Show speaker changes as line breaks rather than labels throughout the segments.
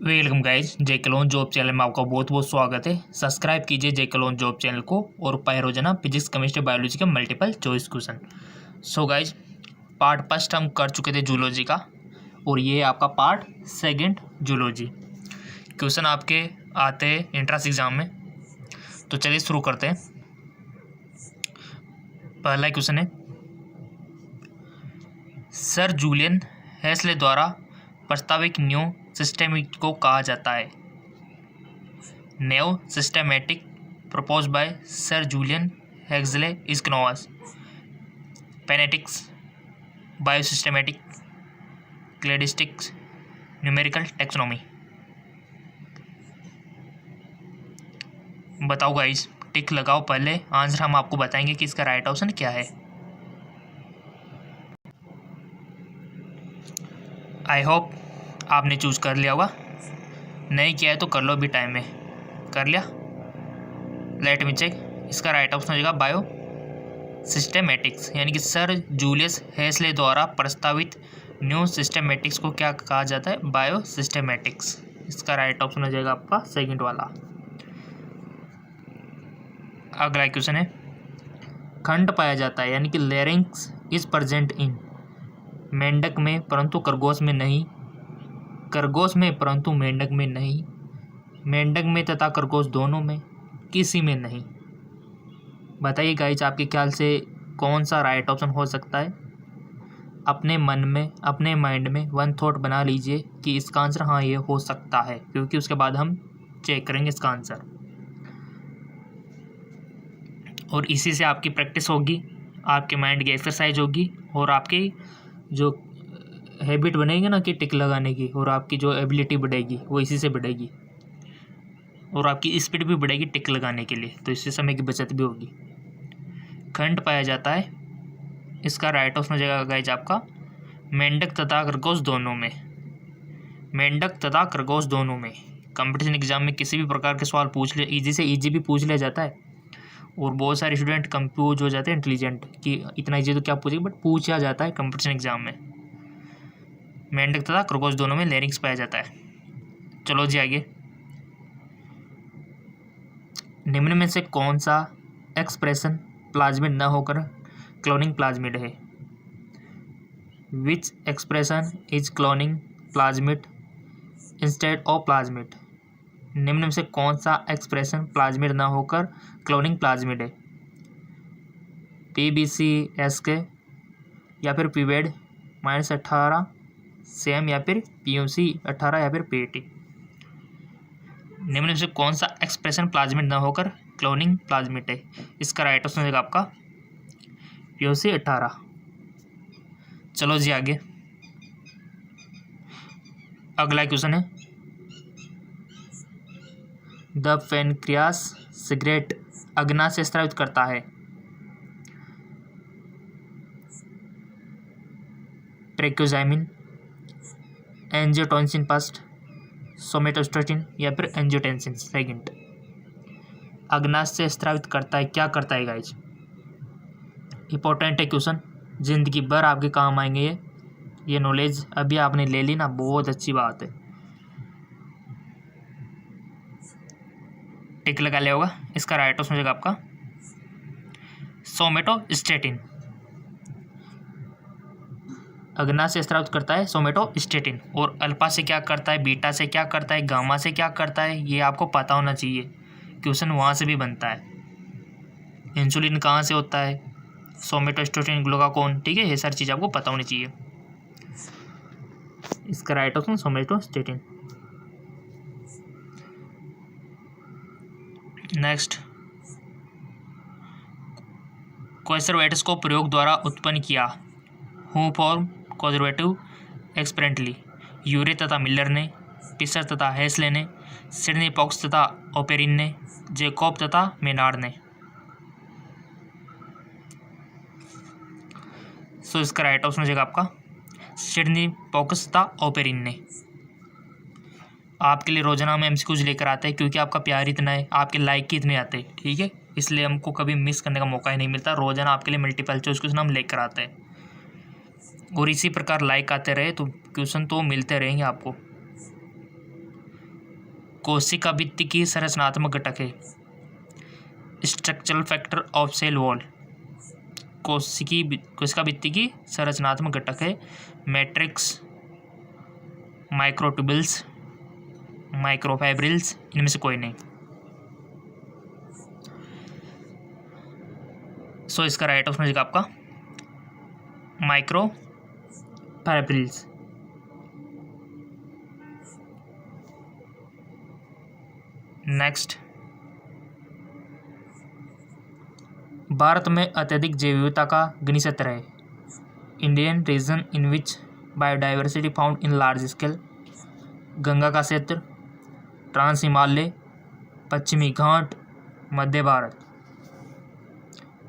Welcome guys, जे के loan job channel में आपका बहुत बहुत स्वागत है। सब्सक्राइब कीजिए जे के लोन जॉब चैनल को और पाए रोजाना फिजिक्स केमिस्ट्री बायोलॉजी के multiple choice question. So guys, part first हम कर चुके थे जूलॉजी का और ये है आपका पार्ट सेकंड जूलॉजी। क्वेश्चन आपके आते हैं एंट्रेंस एग्जाम में, तो चलिए शुरू करते हैं। पहला क्वेश्चन है, सर जूलियन हेस्ले द्वारा प्रस्तावित न्यू सिस्टेमिक को कहा जाता है। New systematic propose by Sir Julian Huxley is known as phenetics, biosystematic, cladistics, numerical taxonomy. बताओ गाइस, टिक लगाओ। पहले आंसर हम आपको बताएंगे कि इसका राइट ऑप्शन क्या है। आई होप आपने चूज कर लिया होगा, नहीं किया है तो कर लो, अभी टाइम है। कर लिया? Let me check. इसका राइट ऑप्शन हो जाएगा बायो सिस्टेमेटिक्स, यानी कि सर जूलियस हेस्ले द्वारा प्रस्तावित न्यू सिस्टेमेटिक्स को क्या कहा जाता है? Bio systematics. इसका राइट ऑप्शन हो जाएगा आपका सेकंड वाला। अगला क्वेश्चन है, खंड पाया जाता है, यानी कि लेरिंक्स इज प्रेजेंट इन मेंढक में परंतु खरगोश में नहीं, खरगोश में परंतु मेंढक में नहीं, मेंढक में तथा खरगोश दोनों में, किसी में नहीं। बताइए गाइस, आपके ख्याल से कौन सा राइट ऑप्शन हो सकता है? अपने मन में, अपने माइंड में वन थॉट बना लीजिए कि इसका आंसर हाँ ये हो सकता है, क्योंकि उसके बाद हम चेक करेंगे इसका आंसर। और इसी से आपकी प्रैक्टिस होगी, आपके माइंड की एक्सरसाइज होगी और आपकी जो हैबिट बनेगी ना कि टिक लगाने की, और आपकी जो एबिलिटी बढ़ेगी वो इसी से बढ़ेगी, और आपकी स्पीड भी बढ़ेगी टिक लगाने के लिए, तो इससे समय की बचत भी होगी। खंड पाया जाता है, इसका राइट ऑप्शन हो जाएगा गाइज आपका मेंढक तथा खरगोश दोनों में। मेंढक तथा खरगोश दोनों में। कंपटीशन एग्जाम में किसी भी प्रकार के सवाल पूछ ले, इजी से इजी भी पूछ लिया जाता है, और बहुत सारे स्टूडेंट कंफ्यूज हो जाते हैं इंटेलिजेंट कि इतना इजी तो क्या पूछेगा, बट पूछा जाता है कंपटीशन एग्जाम में। मेंढक तथा खरगोश दोनों में लेरिंक्स पाया जाता है। चलो जी आगे। निम्न में से कौन सा एक्सप्रेशन प्लाज्मिड न होकर क्लोनिंग प्लाज्मिड है? Which expression is cloning plasmid instead of plasmid? निम्न में से कौन सा एक्सप्रेशन प्लाज्मिड न होकर क्लोनिंग प्लाज्मिड है? PBCSK या फिर पीवेड -18 सेम या फिर PUC18 या फिर PET? निम्न में से कौन सा एक्सप्रेशन प्लाज्मिड न होकर क्लोनिंग प्लाज्मिड है? इसका राइट ऑप्शन होगा आपका PUC18। चलो जी आगे। अगला क्वेश्चन है, द पेनक्रियास सिगरेट अग्ना से स्रावित करता है। ट्रेकोजाइमिन, एंजियोटेंसिन फर्स्ट, सोमेटोस्टेटिन या फिर एंजियोटेंसिन सेकंड? अग्नाशय से स्रावित करता है, क्या करता है गाइज? इंपॉर्टेंट है क्वेश्चन, जिंदगी भर आपके काम आएंगे ये नॉलेज अभी आपने ले ली ना, बहुत अच्छी बात है। टिक लगा लिया होगा। इसका राइट ऑप्शन हो जाएगा आपका सोमेटोस्टेटिन। अग्नाशय से स्रावित करता है सोमेटोस्टेटिन, और अल्फा से क्या करता है, बीटा से क्या करता है, गामा से क्या करता है, ये आपको पता होना चाहिए। क्वेश्चन वहाँ से भी बनता है। इंसुलिन कहाँ से होता है, सोमेटोस्टेटिन, ग्लूकागोन, ठीक है, ये सारी चीज़ आपको पता होनी चाहिए। इसका right option somatostatin. Next, conservatives को प्रयोग द्वारा उत्पन्न किया। Who form conservative experimentally? Urey तथा मिलर ने, पिसर तथा हेस्ले ने, सिडनी पॉक्स तथा ओपेरिन ने, जेकॉब तथा मेनार्ड ने? सो इसका राइट ऑप्शन हो जाएगा आपका सिडनी पॉक्स तथा ओपेरिन ने। आपके लिए रोजाना हम MCQs लेकर आते हैं, क्योंकि आपका प्यार इतना है, आपके लाइक ही इतने आते हैं, ठीक है, इसलिए हमको कभी मिस करने का मौका ही नहीं मिलता। रोजाना आपके लिए मल्टीपल चॉइस क्वेश्चन हम लेकर आते हैं, और इसी प्रकार लाइक आते रहे तो क्वेश्चन तो मिलते रहेंगे आपको। कोशिका भित्ति की संरचनात्मक घटक है। Structural factor of cell wall, कोशिका भित्ति की संरचनात्मक घटक है। मैट्रिक्स, माइक्रोट्यूबुल्स, माइक्रोफाइब्रिल्स, इनमें से कोई नहीं। सो इसका राइट ऑप्शन हो जाएगा आपका माइक्रोफाइब्रिल्स। नेक्स्ट, भारत में अत्यधिक जैव विविधता का घनी क्षेत्र है। Indian reason in which biodiversity found in large scale. Ganga का क्षेत्र, ट्रांस हिमालय, पश्चिमी घाट, मध्य भारत।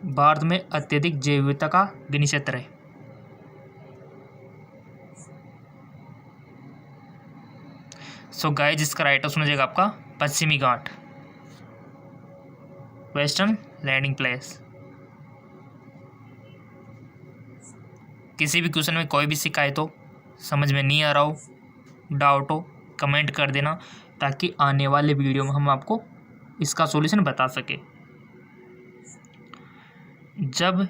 भारत में अत्यधिक जैव विविधता का घनी क्षेत्र है। सो गाइस, जिसका राइट ऑप्शन हो जाएगा आपका पश्चिमी घाट, वेस्टर्न लैंडिंग प्लेस। किसी भी क्वेश्चन में कोई भी शिकायत हो, समझ में नहीं आ रहा हो, डाउट हो, कमेंट कर देना ताकि आने वाले वीडियो में हम आपको इसका सॉल्यूशन बता सके। जब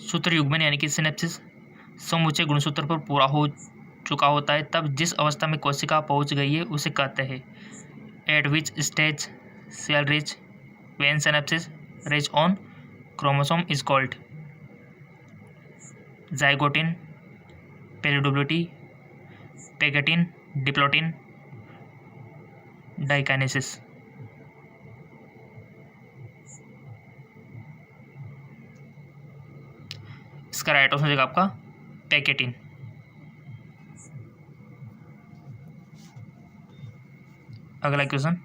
सूत्र युग्मन यानी कि सिनेप्सिस समूचे गुणसूत्र पर पूरा हो चुका होता है, तब जिस अवस्था में कोशिका पहुंच गई है उसे कहते हैं। At which stage cell reach when synapsis reach on chromosome is called. Zygotene, पेरिडोबिलिटी, पेगेटिन, डिप्लोटिन, डाइकाइनेसिस। इसका राइट ऑप्शन हो जाएगा आपका पेगेटिन। अगला क्वेश्चन,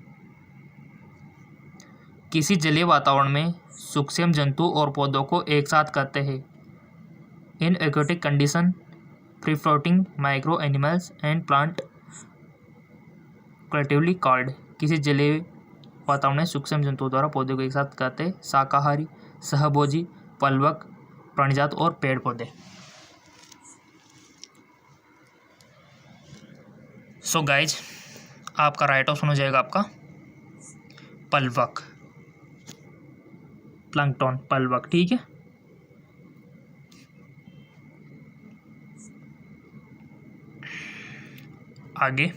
किसी जलीय वातावरण में सूक्ष्म जंतु और पौधों को एक साथ कहते हैं। In aquatic condition, free floating micro animals and plant collectively called. किसी जलीय वातावरण में सूक्ष्म जंतुओं द्वारा पौधों को एक साथ कहते हैं। शाकाहारी, सहभोजी, पलवक, प्राणीजात और पेड़ पौधे। सो गाइज, आपका राइट ऑप्शन हो जाएगा आपका पलवक, प्लैंकटन, पलवक। ठीक है, आगे,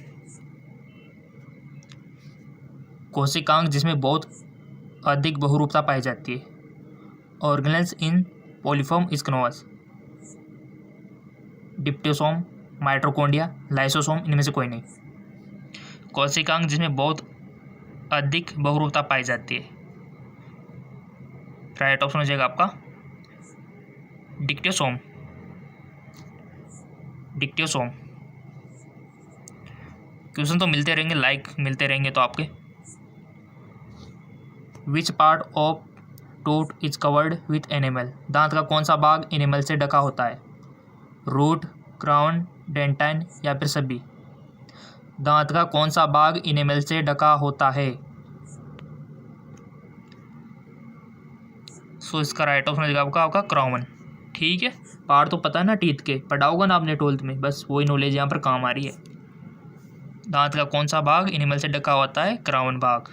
कोशिकांग जिसमें बहुत अधिक बहुरूपता पाई जाती है। ऑर्गेनेल्स इन पॉलीफॉर्म स्क्नोस, डिप्टोसोम, माइटोकॉन्ड्रिया, लाइसोसोम, इनमें से कोई नहीं। कोशिकांग जिसमें बहुत अधिक बहुरूपता पाई जाती है, राइट ऑप्शन हो जाएगा आपका डिप्टोसोम, डिप्टोसोम। क्वेश्चन तो मिलते रहेंगे, लाइक मिलते रहेंगे तो आपके। Which part of tooth is covered with animal. दांत का कौन सा भाग एनिमल से ढका होता है। रूट, क्राउन, डेंटाइन या फिर सभी। दांत का कौन सा भाग एनिमल से ढका होता है। सो इसका राइट ऑप्शन हो जाएगा आपका क्राउन। ठीक है, पार्ट तो पता है ना टीथ के, पढ़ा होगा ना आपने 12th में, बस वही नॉलेज यहाँ पर काम आ रही है। दांत का कौन सा भाग एनिमल से ढका होता है, क्राउन भाग।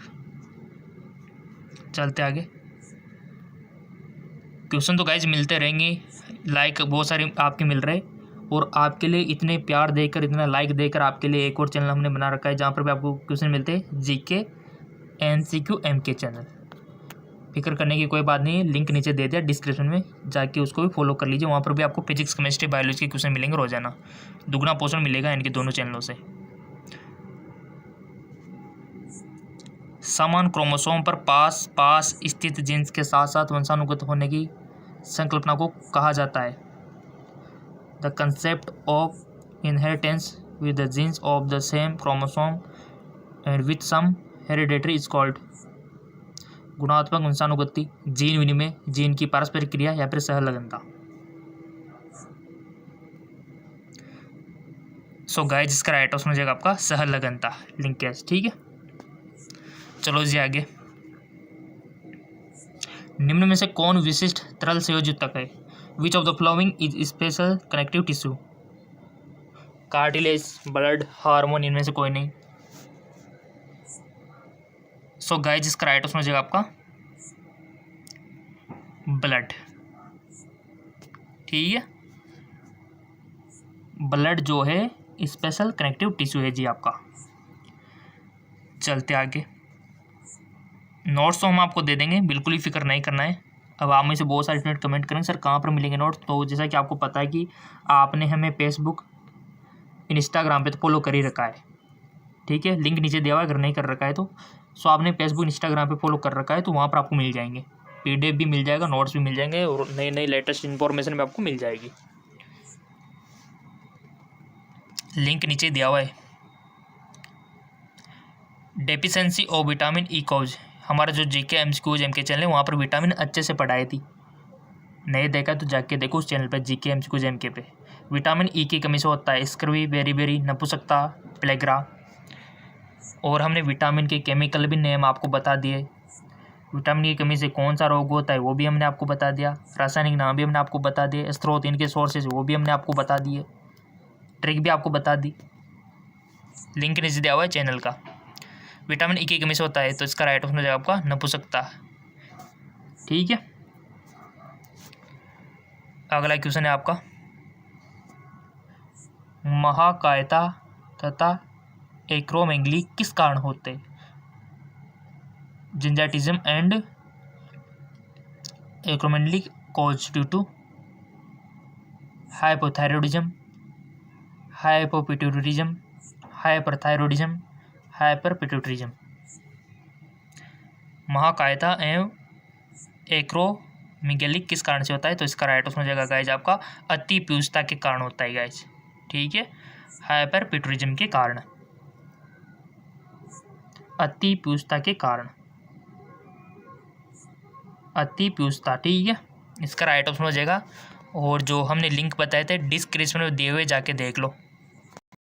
चलते आगे, क्वेश्चन तो गाइज मिलते रहेंगे, लाइक बहुत सारे आपके मिल रहे, और आपके लिए इतने प्यार देकर, इतना लाइक देकर आपके लिए एक और चैनल हमने बना रखा है जहाँ पर भी आपको क्वेश्चन मिलते हैं, जीके MCQ MK चैनल। फिक्र करने की कोई बात नहीं है, लिंक नीचे दे दिया डिस्क्रिप्शन में, जाके उसको भी फॉलो कर लीजिए। वहाँ पर भी आपको फिजिक्स, केमिस्ट्री, बायोलॉजी के क्वेश्चन मिलेंगे रोजाना, दुगना पोर्शन मिलेगा इनके दोनों चैनलों से। समान क्रोमोसोम पर पास पास स्थित जीन्स के साथ साथ वंशानुगत होने की संकल्पना को कहा जाता है। The concept of inheritance with the genes of the same chromosome and with some hereditary is called. गुणात्मक वंशानुगति, जीन विनिमय, जीन की पारस्परिक क्रिया या फिर सहलगनता। सो गाइस, जिसका राइट ऑप्शन हो जाएगा आपका सहलगनता, लिंकेज। ठीक है, चलो जी आगे। निम्न में से कौन विशिष्ट तरल संयोजित तक है। Which of the following is special connective tissue. Cartilage, blood, hormone, इनमें से कोई नहीं। सो गाइज इसका राइट ऑप्शन हो जाएगा आपका ब्लड। ठीक है, ब्लड जो है स्पेशल कनेक्टिव टिश्यू है जी आपका। चलते आगे, नोट्स तो हम आपको दे देंगे, बिल्कुल ही फिक्र नहीं करना है। अब आप में से बहुत सारे स्टूडेंट कमेंट करेंगे सर कहाँ पर मिलेंगे नोट्स, तो जैसा कि आपको पता है कि आपने हमें फेसबुक इंस्टाग्राम पे तो फॉलो कर ही रखा है। ठीक है, लिंक नीचे दिया हुआ है, अगर नहीं कर रखा है तो सो आपने फेसबुक इंस्टाग्राम पे फॉलो कर रखा है तो वहाँ पर आपको मिल जाएंगे, PDF भी मिल जाएगा, नोट्स भी मिल जाएंगे और नई नई लेटेस्ट इन्फॉर्मेशन भी आपको मिल जाएगी। लिंक नीचे दिया हुआ है। Deficiency of vitamin E cause, हमारा जो GK MCQ MK चैनल है वहाँ पर विटामिन अच्छे से पढ़ाई थी, नहीं देखा तो जाके देखो उस चैनल पर GK MCQ MK पे। विटामिन ई की कमी से होता है स्क्रवी, बेरी, नपुंसकता, प्लेग्रा। और हमने विटामिन के केमिकल भी नेम आपको बता दिए, विटामिन की कमी से कौन सा रोग होता है वो भी हमने आपको बता दिया, रासायनिक नाम भी हमने आपको बता दिए, स्रोत इनके सोर्सेज वो भी हमने आपको बता दिए, ट्रिक भी आपको बता दी। लिंक नीचे दिया हुआ है चैनल का। विटामिन ई की कमी से होता है तो इसका राइट ऑप्शन हो जाएगा आपका नपुंसकता। ठीक है, अगला क्वेश्चन है आपका, महाकायता तथा एक्रोमेगली किस कारण होते हैं? Gigantism and acromegaly cause due to hypothyroidism, hypopituitarism, hyperthyroidism, hyperpituitarism. महाकायता एवं एक्रोमेगली किस कारण से होता है? तो इसका राइट ऑप्शन हो जाएगा गाइज आपका अतिपीयूषता के कारण होता है गाइज। ठीक है, हाइपरपिट्यूटरिज्म के कारण, अतिपीयूषता के कारण, अतिपीयूषता। ठीक है, इसका राइट ऑप्शन हो जाएगा। और जो हमने लिंक बताए थे डिस्क्रिप्शन में दिए हुए जाके देख लो।